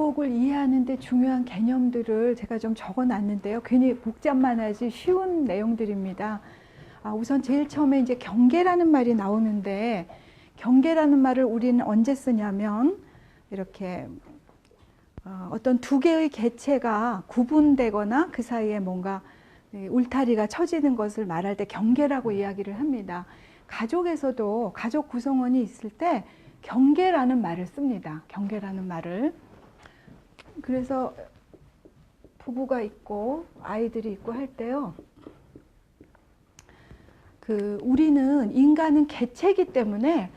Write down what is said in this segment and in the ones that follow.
가족을 이해하는 데 중요한 개념들을 제가 좀 적어놨는데요. 괜히 복잡만 하지 쉬운 내용들입니다. 우선 제일 처음에 이제 경계라는 말이 나오는데, 경계라는 말을 우리는 언제 쓰냐면 이렇게 어떤 두 개의 개체가 구분되거나 그 사이에 뭔가 울타리가 쳐지는 것을 말할 때 경계라고 이야기를 합니다. 가족에서도 가족 구성원이 있을 때 경계라는 말을 씁니다. 경계라는 말을. 그래서 부부가 있고 아이들이 있고 할 때요, 우리는 인간은 개체이기 때문에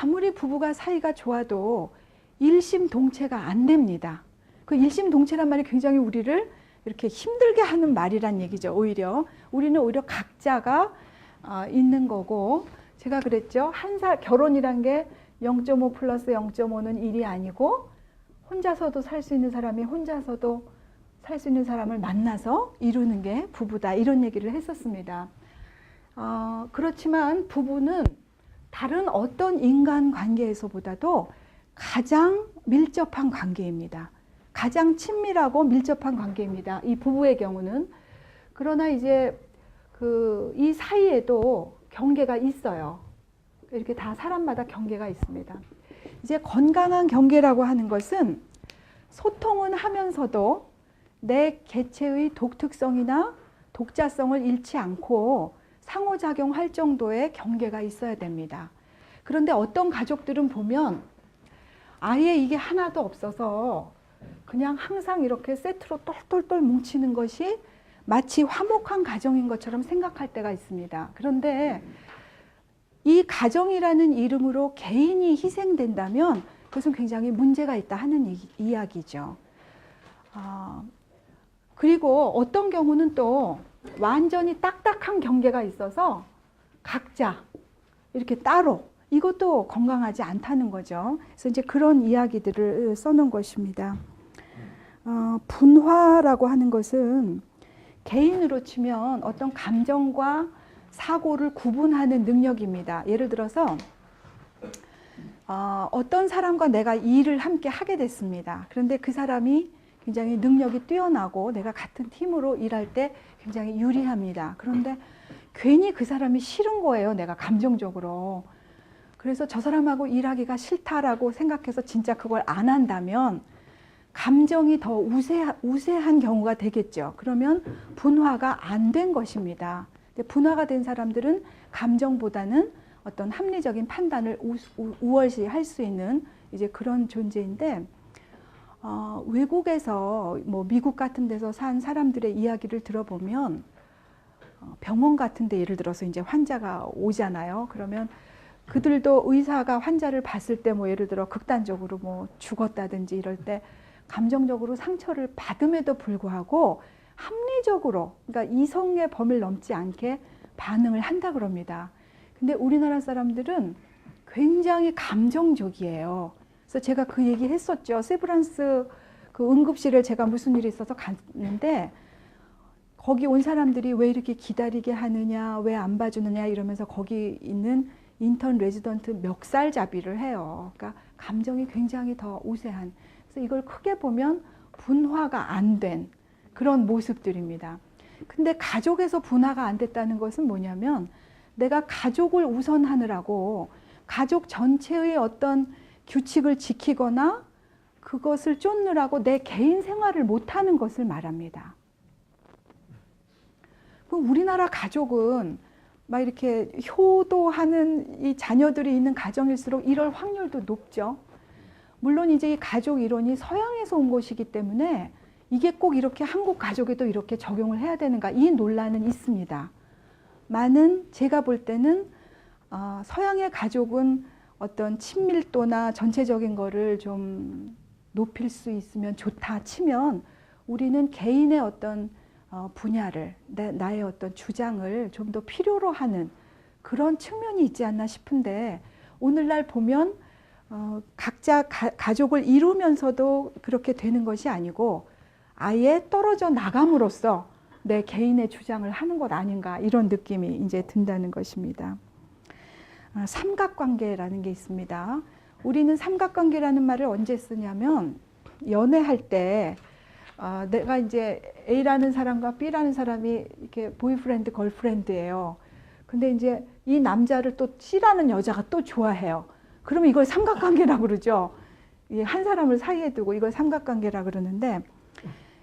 아무리 부부가 사이가 좋아도 일심동체가 안 됩니다. 그 일심동체란 말이 굉장히 우리를 이렇게 힘들게 하는 말이란 얘기죠. 우리는 오히려 각자가 있는 거고, 제가 그랬죠. 결혼이란 게 0.5 플러스 0.5는 1이 아니고, 혼자서도 살 수 있는 사람이 혼자서도 살 수 있는 사람을 만나서 이루는 게 부부다, 이런 얘기를 했었습니다. 그렇지만 부부는 다른 어떤 인간 관계에서보다도 가장 밀접한 관계입니다. 가장 친밀하고 밀접한 관계입니다. 이 부부의 경우는. 그러나 이제 이 사이에도 경계가 있어요. 이렇게 다 사람마다 경계가 있습니다. 이제 건강한 경계라고 하는 것은 소통은 하면서도 내 개체의 독특성이나 독자성을 잃지 않고 상호작용할 정도의 경계가 있어야 됩니다. 그런데 어떤 가족들은 보면 아예 이게 하나도 없어서 그냥 항상 이렇게 세트로 똘똘똘 뭉치는 것이 마치 화목한 가정인 것처럼 생각할 때가 있습니다. 그런데 이 가정이라는 이름으로 개인이 희생된다면 그것은 굉장히 문제가 있다 하는 이야기죠. 그리고 어떤 경우는 또 완전히 딱딱한 경계가 있어서 각자 이렇게 따로, 이것도 건강하지 않다는 거죠. 그래서 이제 그런 이야기들을 써놓은 것입니다. 분화라고 하는 것은 개인으로 치면 어떤 감정과 사고를 구분하는 능력입니다. 예를 들어서 어떤 사람과 내가 일을 함께 하게 됐습니다. 그런데 그 사람이 굉장히 능력이 뛰어나고 내가 같은 팀으로 일할 때 굉장히 유리합니다. 그런데 괜히 그 사람이 싫은 거예요, 내가 감정적으로. 그래서 저 사람하고 일하기가 싫다라고 생각해서 진짜 그걸 안 한다면 감정이 더 우세한 경우가 되겠죠. 그러면 분화가 안 된 것입니다. 분화가 된 사람들은 감정보다는 어떤 합리적인 판단을 우월시할 수 있는 이제 그런 존재인데, 외국에서 뭐 미국 같은 데서 산 사람들의 이야기를 들어보면 병원 같은 데 예를 들어서 이제 환자가 오잖아요. 그러면 그들도 의사가 환자를 봤을 때 뭐 예를 들어 극단적으로 뭐 죽었다든지 이럴 때 감정적으로 상처를 받음에도 불구하고 합리적으로, 그러니까 이성의 범위를 넘지 않게 반응을 한다 그럽니다. 근데 우리나라 사람들은 굉장히 감정적이에요. 그래서 제가 그 얘기 했었죠. 세브란스 그 응급실을 제가 무슨 일이 있어서 갔는데 거기 온 사람들이 왜 이렇게 기다리게 하느냐, 왜 안 봐주느냐 이러면서 거기 있는 인턴 레지던트 멱살잡이를 해요. 그러니까 감정이 굉장히 더 우세한. 그래서 이걸 크게 보면 분화가 안 된 그런 모습들입니다. 근데 가족에서 분화가 안 됐다는 것은 뭐냐면 내가 가족을 우선하느라고 가족 전체의 어떤 규칙을 지키거나 그것을 쫓느라고 내 개인 생활을 못하는 것을 말합니다. 우리나라 가족은 막 이렇게 효도하는 이 자녀들이 있는 가정일수록 이럴 확률도 높죠. 물론 이제 이 가족 이론이 서양에서 온 것이기 때문에 이게 꼭 이렇게 한국 가족에도 이렇게 적용을 해야 되는가, 이 논란은 있습니다. 제가 볼 때는 서양의 가족은 어떤 친밀도나 전체적인 거를 좀 높일 수 있으면 좋다 치면 우리는 개인의 어떤 분야를, 나의 어떤 주장을 좀 더 필요로 하는 그런 측면이 있지 않나 싶은데, 오늘날 보면 각자 가족을 이루면서도 그렇게 되는 것이 아니고 아예 떨어져 나감으로써 내 개인의 주장을 하는 것 아닌가, 이런 느낌이 이제 든다는 것입니다. 삼각관계라는 게 있습니다. 우리는 삼각관계라는 말을 언제 쓰냐면 연애할 때 내가 이제 A라는 사람과 B라는 사람이 이렇게 보이프렌드, 걸프렌드예요. 근데 이제 이 남자를 또 C라는 여자가 또 좋아해요. 그러면 이걸 삼각관계라고 그러죠. 한 사람을 사이에 두고 이걸 삼각관계라고 그러는데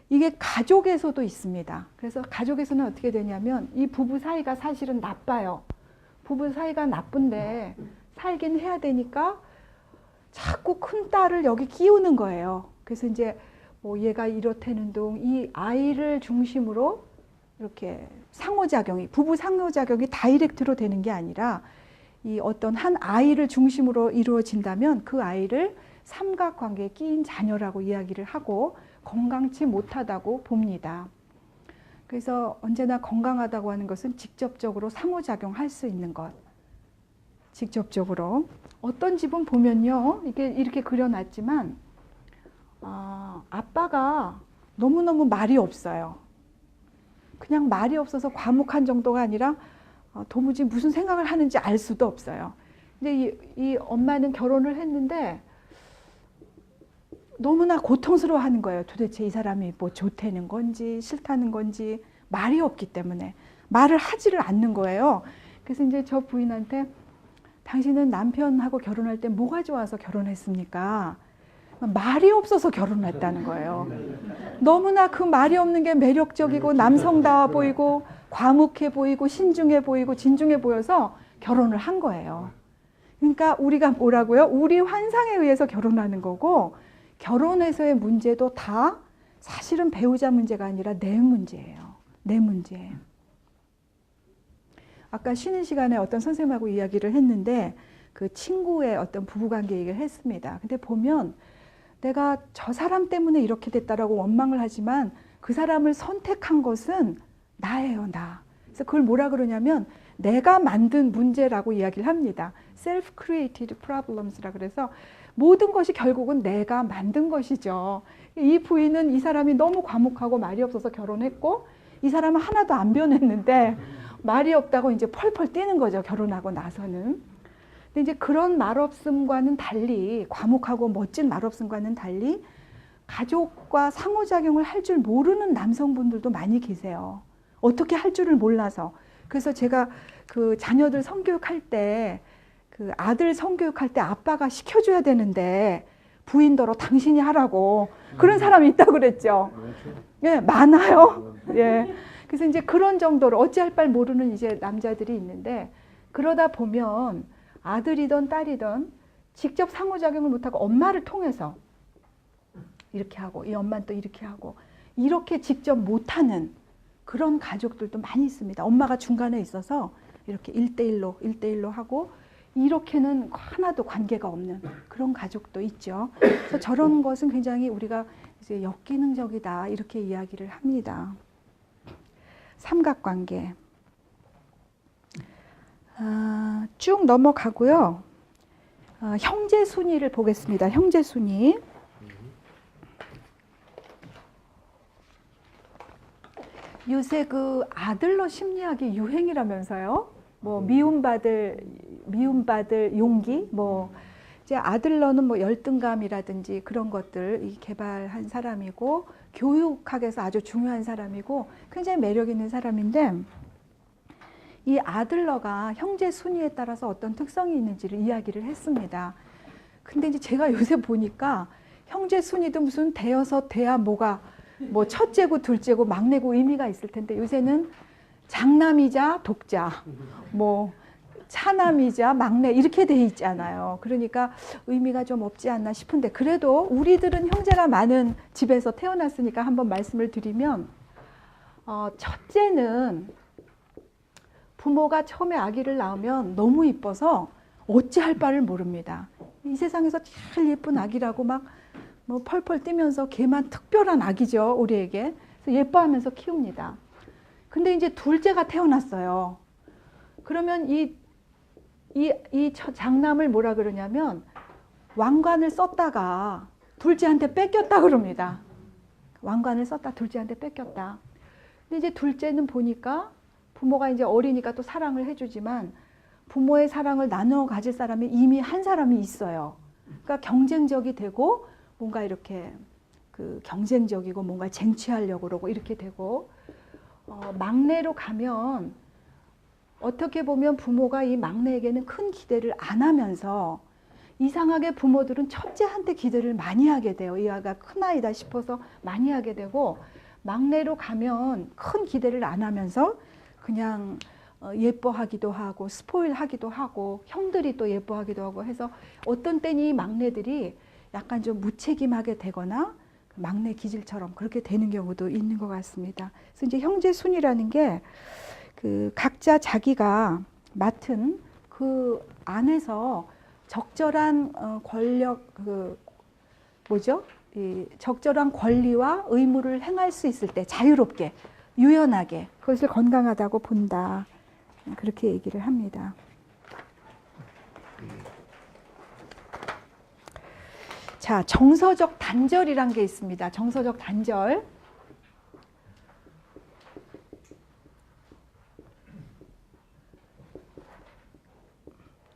이게 가족에서도 있습니다. 그래서 가족에서는 어떻게 되냐면 이 부부 사이가 사실은 나빠요. 부부 사이가 나쁜데 살긴 해야 되니까 자꾸 큰 딸을 여기 끼우는 거예요. 그래서 이제 뭐 얘가 이렇다는 둥 이 아이를 중심으로 이렇게 상호작용이 부부 상호작용이 다이렉트로 되는 게 아니라 이 어떤 한 아이를 중심으로 이루어진다면 그 아이를 삼각관계에 끼인 자녀라고 이야기를 하고 건강치 못하다고 봅니다. 그래서 언제나 건강하다고 하는 것은 직접적으로 상호작용할 수 있는 것. 직접적으로. 어떤 집은 보면요. 이게 이렇게 그려놨지만 아빠가 너무너무 말이 없어요. 그냥 말이 없어서 과묵한 정도가 아니라 도무지 무슨 생각을 하는지 알 수도 없어요. 근데 이 엄마는 결혼을 했는데 너무나 고통스러워하는 거예요. 도대체 이 사람이 뭐 좋다는 건지 싫다는 건지 말이 없기 때문에 말을 하지를 않는 거예요. 그래서 이제 저 부인한테 당신은 남편하고 결혼할 때 뭐가 좋아서 결혼했습니까? 말이 없어서 결혼했다는 거예요. 너무나 그 말이 없는 게 매력적이고 남성다워 보이고 과묵해 보이고 신중해 보이고 진중해 보여서 결혼을 한 거예요. 그러니까 우리가 뭐라고요? 우리 환상에 의해서 결혼하는 거고 결혼에서의 문제도 다 사실은 배우자 문제가 아니라 내 문제예요. 내 문제. 아까 쉬는 시간에 어떤 선생님하고 이야기를 했는데 그 친구의 어떤 부부관계 얘기를 했습니다. 근데 보면 내가 저 사람 때문에 이렇게 됐다라고 원망을 하지만 그 사람을 선택한 것은 나예요, 나. 그래서 그걸 뭐라 그러냐면 내가 만든 문제라고 이야기를 합니다. self-created problems라 그래서 모든 것이 결국은 내가 만든 것이죠. 이 부인은 이 사람이 너무 과묵하고 말이 없어서 결혼했고 이 사람은 하나도 안 변했는데 말이 없다고 이제 펄펄 뛰는 거죠. 결혼하고 나서는. 근데 이제 그런 말없음과는 달리 과묵하고 멋진 말없음과는 달리 가족과 상호작용을 할 줄 모르는 남성분들도 많이 계세요. 어떻게 할 줄을 몰라서. 그래서 제가 그 자녀들 성교육할 때 그 아들 성교육할 때 아빠가 시켜줘야 되는데 부인더러 당신이 하라고 그런 사람이 있다고 그랬죠. 예, 많아요. 예. 그래서 이제 그런 정도로 어찌할 바를 모르는 이제 남자들이 있는데 그러다 보면 아들이든 딸이든 직접 상호작용을 못하고 엄마를 통해서 이렇게 하고 이 엄마는 또 이렇게 하고 이렇게 직접 못하는 그런 가족들도 많이 있습니다. 엄마가 중간에 있어서 이렇게 1대1로 하고 이렇게는 하나도 관계가 없는 그런 가족도 있죠. 그래서 저런 것은 굉장히 우리가 이제 역기능적이다 이렇게 이야기를 합니다. 삼각관계. 쭉 넘어가고요. 형제 순위를 보겠습니다. 형제 순위. 요새 그 아들러 심리학이 유행이라면서요. 뭐 미움받을 용기, 뭐 이제 아들러는 뭐 열등감이라든지 그런 것들 개발한 사람이고 교육학에서 아주 중요한 사람이고 굉장히 매력 있는 사람인데 이 아들러가 형제 순위에 따라서 어떤 특성이 있는지를 이야기를 했습니다. 근데 이제 제가 요새 보니까 형제 순위도 무슨 대여섯, 대야 뭐가 뭐 첫째고 둘째고 막내고 의미가 있을 텐데 요새는 장남이자 독자, 뭐 차남이자 막내 이렇게 돼 있잖아요. 그러니까 의미가 좀 없지 않나 싶은데 그래도 우리들은 형제가 많은 집에서 태어났으니까 한번 말씀을 드리면 첫째는 부모가 처음에 아기를 낳으면 너무 이뻐서 어찌할 바를 모릅니다. 이 세상에서 제일 예쁜 아기라고 막 뭐 펄펄 뛰면서 걔만 특별한 아기죠, 우리에게. 그래서 예뻐하면서 키웁니다. 근데 이제 둘째가 태어났어요. 그러면 이 장남을 뭐라 그러냐면 왕관을 썼다가 둘째한테 뺏겼다 그럽니다. 왕관을 썼다 둘째한테 뺏겼다. 근데 이제 둘째는 보니까 부모가 이제 어리니까 또 사랑을 해주지만 부모의 사랑을 나누어 가질 사람이 이미 한 사람이 있어요. 그러니까 경쟁적이 되고 뭔가 이렇게 그 경쟁적이고 뭔가 쟁취하려고 그러고 이렇게 되고, 막내로 가면 어떻게 보면 부모가 이 막내에게는 큰 기대를 안 하면서 이상하게 부모들은 첫째한테 기대를 많이 하게 돼요. 이 아이가 큰 아이다 싶어서 많이 하게 되고, 막내로 가면 큰 기대를 안 하면서 그냥 예뻐하기도 하고 스포일하기도 하고 형들이 또 예뻐하기도 하고 해서 어떤 때는 이 막내들이 약간 좀 무책임하게 되거나 막내 기질처럼 그렇게 되는 경우도 있는 것 같습니다. 그래서 이제 형제 순위라는 게 그 각자 자기가 맡은 그 안에서 적절한 권력 이 적절한 권리와 의무를 행할 수 있을 때 자유롭게 유연하게 그것을 건강하다고 본다. 그렇게 얘기를 합니다. 자, 정서적 단절이란 게 있습니다. 정서적 단절.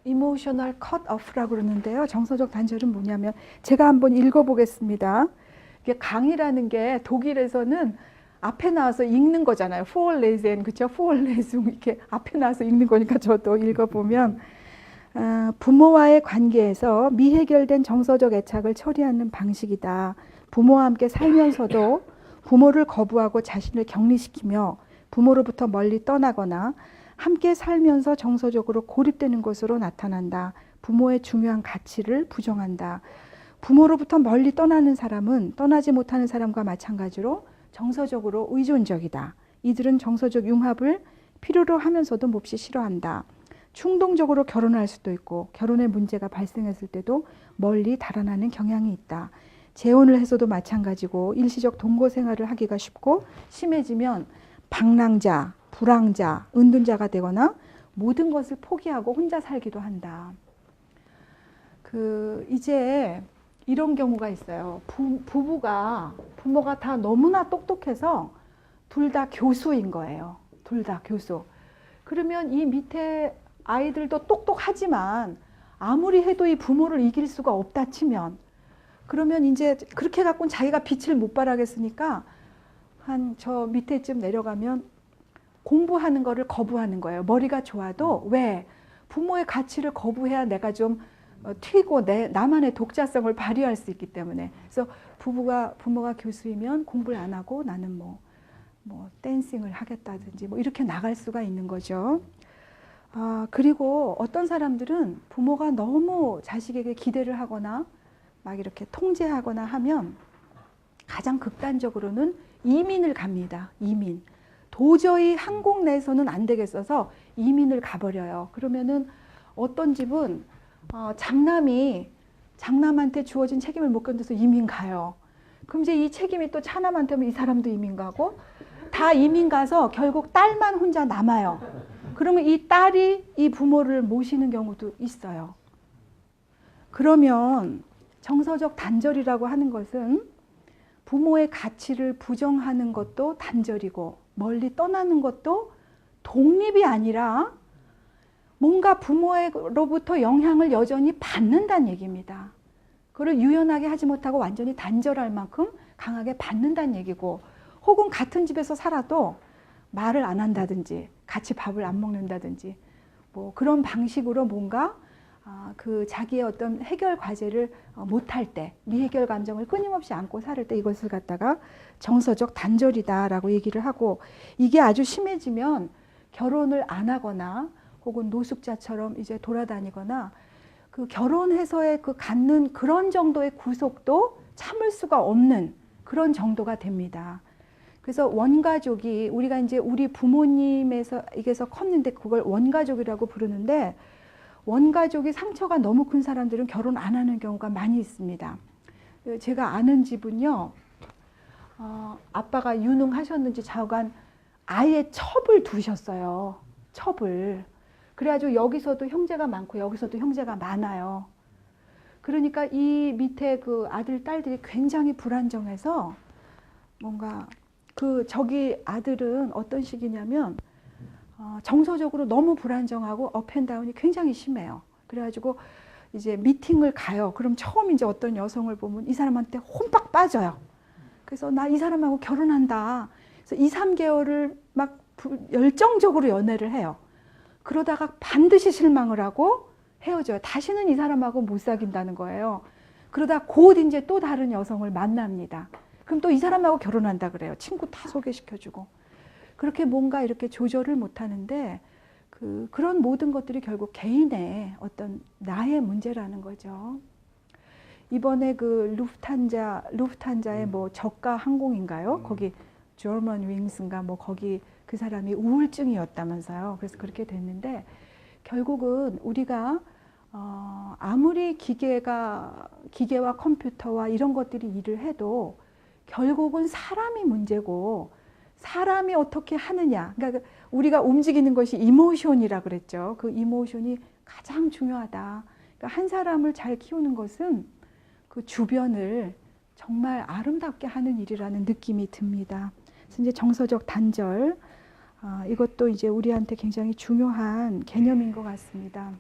이모셔널 컷오프라고 그러는데요. 정서적 단절은 뭐냐면 제가 한번 읽어보겠습니다. 이게 강이라는 게 독일에서는 앞에 나와서 읽는 거잖아요. vorlesen, 그렇죠? vorlesung 이렇게 앞에 나와서 읽는 거니까 저도 읽어보면 부모와의 관계에서 미해결된 정서적 애착을 처리하는 방식이다. 부모와 함께 살면서도 부모를 거부하고 자신을 격리시키며 부모로부터 멀리 떠나거나 함께 살면서 정서적으로 고립되는 것으로 나타난다. 부모의 중요한 가치를 부정한다. 부모로부터 멀리 떠나는 사람은 떠나지 못하는 사람과 마찬가지로 정서적으로 의존적이다. 이들은 정서적 융합을 필요로 하면서도 몹시 싫어한다. 충동적으로 결혼할 수도 있고 결혼의 문제가 발생했을 때도 멀리 달아나는 경향이 있다. 재혼을 해서도 마찬가지고 일시적 동거 생활을 하기가 쉽고 심해지면 방랑자, 불황자, 은둔자가 되거나 모든 것을 포기하고 혼자 살기도 한다. 이제 이런 경우가 있어요. 부모가 다 너무나 똑똑해서 둘 다 교수인 거예요. 둘 다 교수. 그러면 이 밑에 아이들도 똑똑하지만 아무리 해도 이 부모를 이길 수가 없다 치면 그러면 이제 그렇게 갖고는 자기가 빛을 못 발하겠으니까 한 저 밑에쯤 내려가면 공부하는 거를 거부하는 거예요. 머리가 좋아도 왜? 부모의 가치를 거부해야 내가 좀 튀고 나만의 독자성을 발휘할 수 있기 때문에. 그래서 부모가 교수이면 공부를 안 하고 나는 뭐 댄싱을 하겠다든지 뭐 이렇게 나갈 수가 있는 거죠. 그리고 어떤 사람들은 부모가 너무 자식에게 기대를 하거나 막 이렇게 통제하거나 하면 가장 극단적으로는 이민을 갑니다. 이민. 도저히 한국 내에서는 안 되겠어서 이민을 가버려요. 그러면은 어떤 집은 장남한테 주어진 책임을 못 견뎌서 이민 가요. 그럼 이제 이 책임이 또 차남한테 오면 이 사람도 이민 가고 다 이민 가서 결국 딸만 혼자 남아요. 그러면 이 딸이 이 부모를 모시는 경우도 있어요. 그러면 정서적 단절이라고 하는 것은 부모의 가치를 부정하는 것도 단절이고 멀리 떠나는 것도 독립이 아니라 뭔가 부모로부터 영향을 여전히 받는다는 얘기입니다. 그걸 유연하게 하지 못하고 완전히 단절할 만큼 강하게 받는다는 얘기고, 혹은 같은 집에서 살아도 말을 안 한다든지 같이 밥을 안 먹는다든지 뭐 그런 방식으로 뭔가 그 자기의 어떤 해결 과제를 못할 때, 미해결 감정을 끊임없이 안고 살을 때 이것을 갖다가 정서적 단절이다라고 얘기를 하고, 이게 아주 심해지면 결혼을 안 하거나 혹은 노숙자처럼 이제 돌아다니거나 그 결혼해서의 그 갖는 그런 정도의 구속도 참을 수가 없는 그런 정도가 됩니다. 그래서 원가족이, 우리가 이제 우리 부모님에게서 컸는데 그걸 원가족이라고 부르는데, 원가족이 상처가 너무 큰 사람들은 결혼 안 하는 경우가 많이 있습니다. 제가 아는 집은요, 아빠가 유능하셨는지 좌우간 아예 첩을 두셨어요. 첩을. 그래가지고 여기서도 형제가 많고 여기서도 형제가 많아요. 그러니까 이 밑에 그 아들, 딸들이 굉장히 불안정해서 뭔가 저기 아들은 어떤 식이냐면 정서적으로 너무 불안정하고 업앤다운이 굉장히 심해요. 그래가지고 이제 미팅을 가요. 그럼 처음 이제 어떤 여성을 보면 이 사람한테 혼박 빠져요. 그래서 나 이 사람하고 결혼한다. 그래서 2, 3개월을 막 열정적으로 연애를 해요. 그러다가 반드시 실망을 하고 헤어져요. 다시는 이 사람하고 못 사귄다는 거예요. 그러다 곧 이제 또 다른 여성을 만납니다. 그럼 또 이 사람하고 결혼한다 그래요. 친구 다 소개시켜주고. 그렇게 뭔가 이렇게 조절을 못 하는데 그런 모든 것들이 결국 개인의 어떤 나의 문제라는 거죠. 이번에 그 루프탄자의 뭐 저가 항공인가요? 거기 저먼 윙스인가 뭐 거기 그 사람이 우울증이었다면서요. 그래서 그렇게 됐는데 결국은 우리가 아무리 기계와 컴퓨터와 이런 것들이 일을 해도 결국은 사람이 문제고 사람이 어떻게 하느냐. 그러니까 우리가 움직이는 것이 이모션이라 그랬죠. 그 이모션이 가장 중요하다. 그러니까 한 사람을 잘 키우는 것은 그 주변을 정말 아름답게 하는 일이라는 느낌이 듭니다. 그래서 이제 정서적 단절, 이것도 이제 우리한테 굉장히 중요한 개념인 것 같습니다.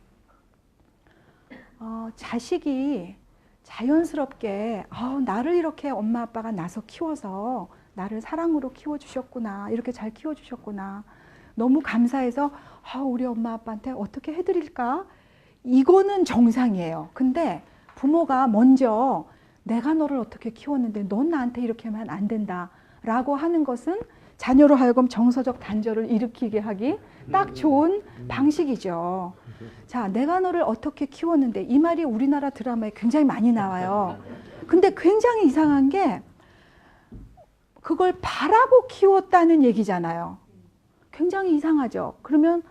자식이 자연스럽게 나를 이렇게 엄마 아빠가 나서 키워서 나를 사랑으로 키워주셨구나, 이렇게 잘 키워주셨구나, 너무 감사해서 우리 엄마 아빠한테 어떻게 해드릴까, 이거는 정상이에요. 근데 부모가 먼저 내가 너를 어떻게 키웠는데 넌 나한테 이렇게 하면 안 된다 라고 하는 것은 자녀로 하여금 정서적 단절을 일으키게 하기 딱 좋은 방식이죠. 자, 내가 너를 어떻게 키웠는데, 이 말이 우리나라 드라마에 굉장히 많이 나와요. 근데 굉장히 이상한 게 그걸 바라고 키웠다는 얘기잖아요. 굉장히 이상하죠. 그러면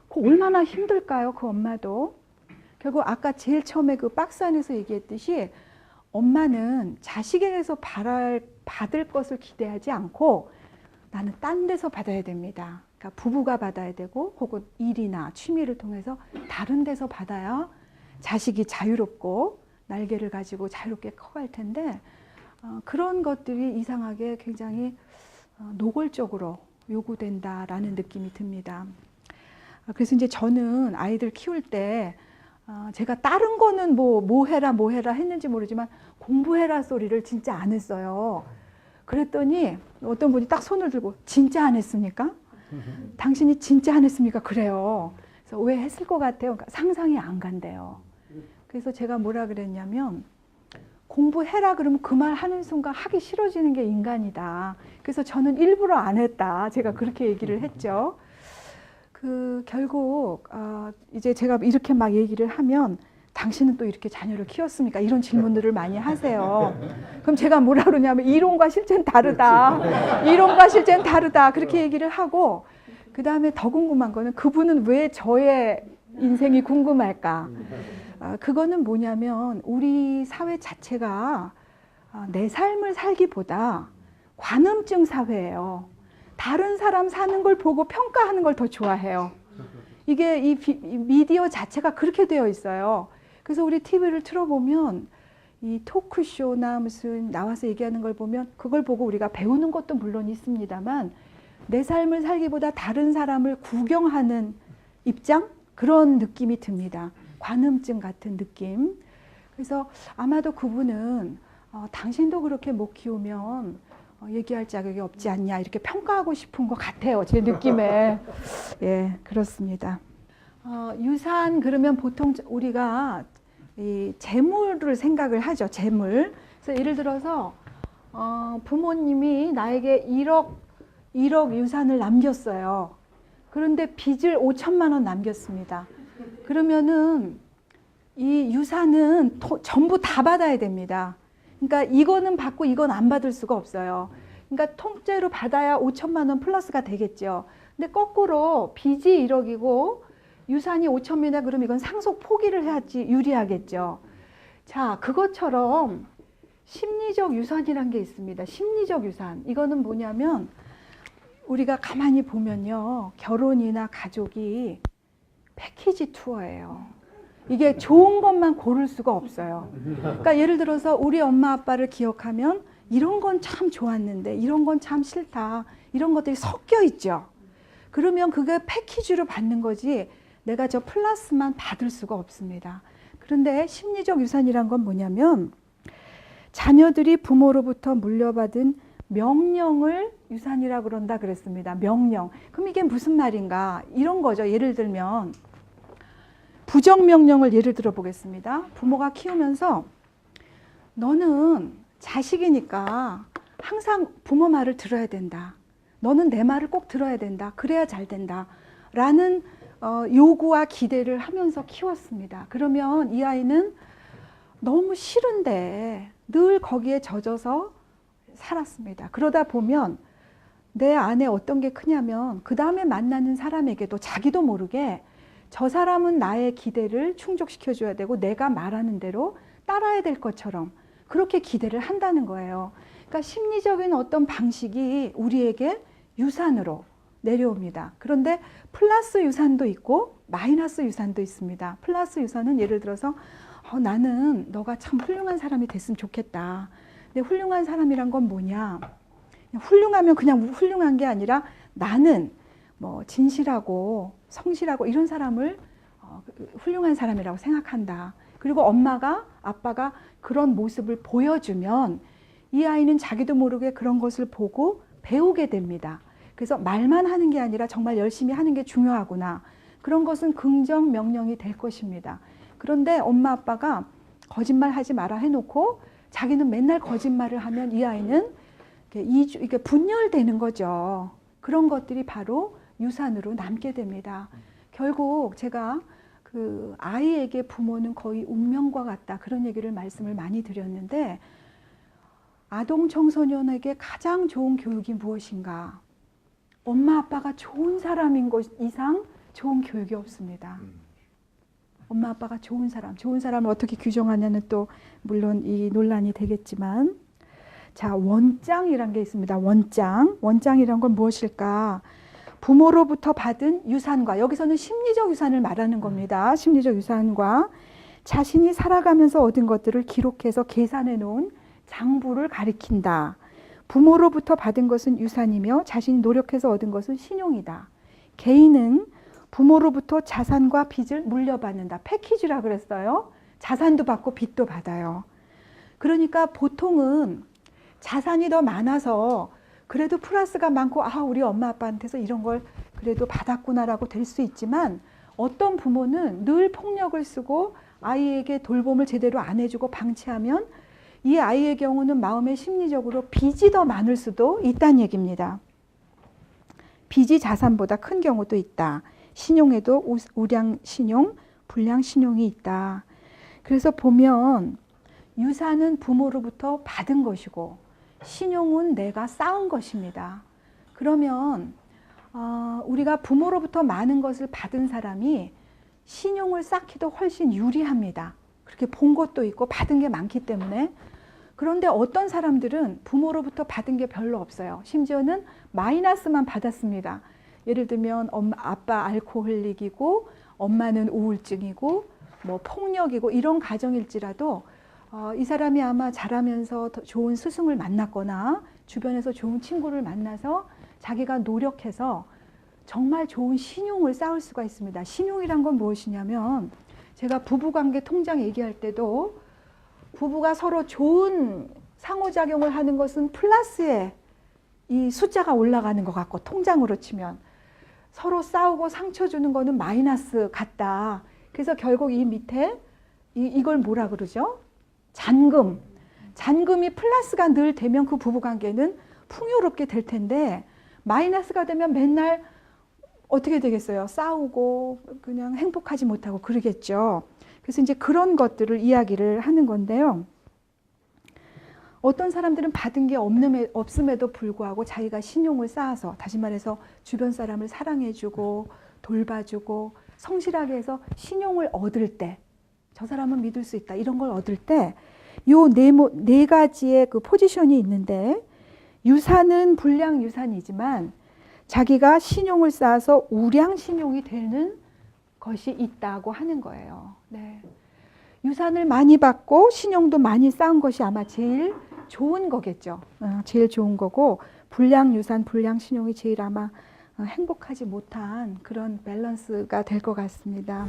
얼마나 힘들까요? 그 엄마도. 결국 아까 제일 처음에 그 박스 안에서 얘기했듯이 엄마는 자식에게서 받을 것을 기대하지 않고 나는 딴 데서 받아야 됩니다. 그러니까 부부가 받아야 되고 혹은 일이나 취미를 통해서 다른 데서 받아야 자식이 자유롭고 날개를 가지고 자유롭게 커갈 텐데 그런 것들이 이상하게 굉장히 노골적으로 요구된다라는 느낌이 듭니다. 그래서 이제 저는 아이들 키울 때 제가 다른 거는 뭐 해라 했는지 모르지만 공부해라 소리를 진짜 안 했어요. 그랬더니 어떤 분이 딱 손을 들고 진짜 안 했습니까? 당신이 진짜 안 했습니까? 그래요. 그래서 왜 했을 것 같아요? 그러니까 상상이 안 간대요. 그래서 제가 뭐라 그랬냐면 공부해라 그러면 그 말 하는 순간 하기 싫어지는 게 인간이다. 그래서 저는 일부러 안 했다. 제가 그렇게 얘기를 했죠. 결국 이제 제가 이렇게 막 얘기를 하면 당신은 또 이렇게 자녀를 키웠습니까? 이런 질문들을 많이 하세요. 그럼 제가 뭐라 그러냐면 이론과 실제는 다르다. 이론과 실제는 다르다. 그렇게 얘기를 하고 그 다음에 더 궁금한 거는 그분은 왜 저의 인생이 궁금할까? 그거는 뭐냐면 우리 사회 자체가 내 삶을 살기보다 관음증 사회예요. 다른 사람 사는 걸 보고 평가하는 걸 더 좋아해요. 이게 이 미디어 자체가 그렇게 되어 있어요. 그래서 우리 TV를 틀어보면 이 토크쇼나 무슨 나와서 얘기하는 걸 보면 그걸 보고 우리가 배우는 것도 물론 있습니다만 내 삶을 살기보다 다른 사람을 구경하는 입장? 그런 느낌이 듭니다. 관음증 같은 느낌. 그래서 아마도 그분은 당신도 그렇게 못 키우면 얘기할 자격이 없지 않냐 이렇게 평가하고 싶은 것 같아요. 제 느낌에. 예, 그렇습니다. 유산 그러면 보통 우리가 이 재물을 생각을 하죠. 재물. 그래서 예를 들어서 부모님이 나에게 1억 유산을 남겼어요. 그런데 빚을 5천만 원 남겼습니다. 그러면은 이 유산은 전부 다 받아야 됩니다. 그러니까 이거는 받고 이건 안 받을 수가 없어요. 그러니까 통째로 받아야 5천만 원 플러스가 되겠죠. 근데 거꾸로 빚이 1억이고 유산이 5천이다 그러면 이건 상속 포기를 해야지 유리하겠죠. 자, 그것처럼 심리적 유산이란 게 있습니다. 심리적 유산. 이거는 뭐냐면 우리가 가만히 보면요. 결혼이나 가족이 패키지 투어예요. 이게 좋은 것만 고를 수가 없어요. 그러니까 예를 들어서 우리 엄마 아빠를 기억하면 이런 건 참 좋았는데 이런 건 참 싫다. 이런 것들이 섞여 있죠. 그러면 그게 패키지로 받는 거지 내가 저 플러스만 받을 수가 없습니다. 그런데 심리적 유산이란 건 뭐냐면 자녀들이 부모로부터 물려받은 명령을 유산이라 그런다 그랬습니다. 명령. 그럼 이게 무슨 말인가? 이런 거죠. 예를 들면 부정명령을 예를 들어 보겠습니다. 부모가 키우면서 너는 자식이니까 항상 부모 말을 들어야 된다. 너는 내 말을 꼭 들어야 된다. 그래야 잘 된다. 라는 요구와 기대를 하면서 키웠습니다. 그러면 이 아이는 너무 싫은데 늘 거기에 젖어서 살았습니다. 그러다 보면 내 안에 어떤 게 크냐면 그 다음에 만나는 사람에게도 자기도 모르게 저 사람은 나의 기대를 충족시켜줘야 되고 내가 말하는 대로 따라야 될 것처럼 그렇게 기대를 한다는 거예요. 그러니까 심리적인 어떤 방식이 우리에게 유산으로 내려옵니다. 그런데 플러스 유산도 있고 마이너스 유산도 있습니다. 플러스 유산은 예를 들어서 나는 너가 참 훌륭한 사람이 됐으면 좋겠다. 근데 훌륭한 사람이란 건 뭐냐? 훌륭하면 그냥 훌륭한 게 아니라 나는 뭐 진실하고 성실하고 이런 사람을 훌륭한 사람이라고 생각한다. 그리고 엄마가 아빠가 그런 모습을 보여주면 이 아이는 자기도 모르게 그런 것을 보고 배우게 됩니다. 그래서 말만 하는 게 아니라 정말 열심히 하는 게 중요하구나. 그런 것은 긍정 명령이 될 것입니다. 그런데 엄마 아빠가 거짓말 하지 마라 해놓고 자기는 맨날 거짓말을 하면 이 아이는 이게 분열되는 거죠. 그런 것들이 바로 유산으로 남게 됩니다. 결국 제가 그 아이에게 부모는 거의 운명과 같다. 그런 얘기를 말씀을 많이 드렸는데 아동 청소년에게 가장 좋은 교육이 무엇인가? 엄마 아빠가 좋은 사람인 것 이상 좋은 교육이 없습니다. 엄마 아빠가 좋은 사람을 어떻게 규정하냐는 또 물론 이 논란이 되겠지만 자, 원장이란 게 있습니다. 원장이란 건 무엇일까? 부모로부터 받은 유산과 여기서는 심리적 유산을 말하는 겁니다. 심리적 유산과 자신이 살아가면서 얻은 것들을 기록해서 계산해 놓은 장부를 가리킨다. 부모로부터 받은 것은 유산이며 자신이 노력해서 얻은 것은 신용이다. 개인은 부모로부터 자산과 빚을 물려받는다. 패키지라 그랬어요. 자산도 받고 빚도 받아요. 그러니까 보통은 자산이 더 많아서 그래도 플러스가 많고 우리 엄마 아빠한테서 이런 걸 그래도 받았구나라고 될 수 있지만 어떤 부모는 늘 폭력을 쓰고 아이에게 돌봄을 제대로 안 해주고 방치하면 이 아이의 경우는 마음에 심리적으로 빚이 더 많을 수도 있다는 얘기입니다. 빚이 자산보다 큰 경우도 있다. 신용에도 우량 신용, 불량 신용이 있다. 그래서 보면 유산은 부모로부터 받은 것이고 신용은 내가 쌓은 것입니다. 그러면 우리가 부모로부터 많은 것을 받은 사람이 신용을 쌓기도 훨씬 유리합니다. 그렇게 본 것도 있고 받은 게 많기 때문에. 그런데 어떤 사람들은 부모로부터 받은 게 별로 없어요. 심지어는 마이너스만 받았습니다. 예를 들면 아빠 알코올릭이고 엄마는 우울증이고 뭐 폭력이고 이런 가정일지라도 이 사람이 아마 자라면서 더 좋은 스승을 만났거나 주변에서 좋은 친구를 만나서 자기가 노력해서 정말 좋은 신용을 쌓을 수가 있습니다. 신용이란 건 무엇이냐면 제가 부부관계 통장 얘기할 때도 부부가 서로 좋은 상호작용을 하는 것은 플러스에 이 숫자가 올라가는 것 같고 통장으로 치면 서로 싸우고 상처 주는 거는 마이너스 같다. 그래서 결국 이 밑에 이걸 뭐라 그러죠? 잔금이 플러스가 늘 되면 그 부부관계는 풍요롭게 될 텐데 마이너스가 되면 맨날 어떻게 되겠어요? 싸우고 그냥 행복하지 못하고 그러겠죠. 그래서 이제 그런 것들을 이야기를 하는 건데요. 어떤 사람들은 받은 게 없음에도 불구하고 자기가 신용을 쌓아서 다시 말해서 주변 사람을 사랑해주고 돌봐주고 성실하게 해서 신용을 얻을 때 저 사람은 믿을 수 있다. 이런 걸 얻을 때 요 네 가지의 그 포지션이 있는데 유산은 불량 유산이지만 자기가 신용을 쌓아서 우량 신용이 되는 것이 있다고 하는 거예요. 네. 유산을 많이 받고 신용도 많이 쌓은 것이 아마 제일 좋은 거겠죠. 제일 좋은 거고 불량 유산, 불량 신용이 제일 아마 행복하지 못한 그런 밸런스가 될 것 같습니다.